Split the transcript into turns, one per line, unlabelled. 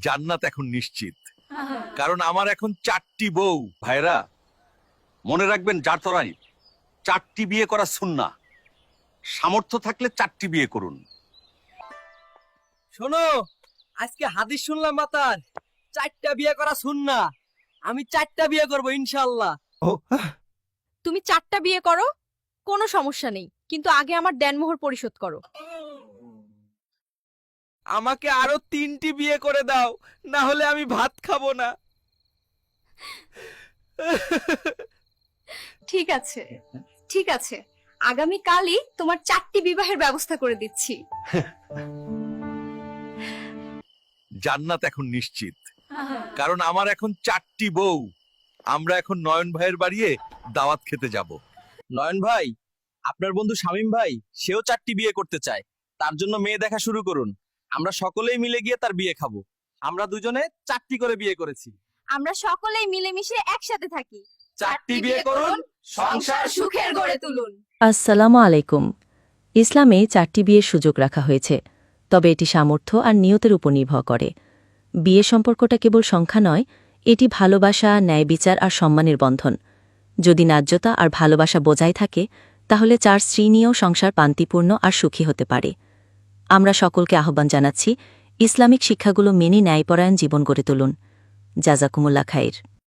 জান্নাত এখন নিশ্চিত, কারণ আমার এখন 4টি বউ। ভাইরা, মনে রাখবেন জাতরাই 4টি বিয়ে করা সুন্নাহ। সামর্থ্য থাকলে 4টি বিয়ে করুন।
শোনো, আজকে হাদিস শুনলাম মাতার 4টা বিয়ে করা সুন্নাহ। আমি 4টা বিয়ে করব ইনশাআল্লাহ।
তুমি 4টা বিয়ে করো, কোনো সমস্যা নেই, কিন্তু আগে আমার দেনমোহর পরিশোধ করো।
আমাকে আরো 3টি বিয়ে করে দাও, না হলে আমি ভাত খাবো না।
ঠিক আছে, ঠিক আছে, আগামী কালই তোমার 4টি বিবাহের ব্যবস্থা করে দিচ্ছি।
জান্নাত এখন নিশ্চিত, কারণ আমার এখন 4টি বউ। আমরা এখন নয়ন ভাইয়ের বাড়িতে দাওয়াত খেতে যাব।
নয়ন ভাই, আপনার বন্ধু শামীম ভাই সেও 4টি বিয়ে করতে চায়। তার জন্য মেয়ে দেখা শুরু করুন। আমরা সকলেই মিলে গিয়ে তার বিয়ে খাবো। আমরা দুজনে 4টি করে বিয়ে করেছি।
আমরা সকলেই মিলেমিশে একসাথে থাকি।
4টি বিয়ে করুন, সংসার
সুখের গড়ে তুলুন।
আসসালামু আলাইকুম। ইসলামে 4টি বিয়ের সুযোগ রাখা হয়েছে, তবে এটি সামর্থ্য আর নিয়তের উপর নির্ভর করে। বিয়ে সম্পর্কটা কেবল সংখ্যা নয়, এটি ভালোবাসা, ন্যায় বিচার আর সম্মানের বন্ধন। যদি ন্যায্যতা আর ভালোবাসা বজায় থাকে, তাহলে 4 স্ত্রী নিয়েও সংসার শান্তিপূর্ণ আর সুখী হতে পারে। আমরা সকলকে আহ্বান জানাচ্ছি, ইসলামিক শিক্ষাগুলো মেনে ন্যায়পরায়ণ জীবন গড়ে তুলুন। জাযাকুমুল্লাহ খাইর।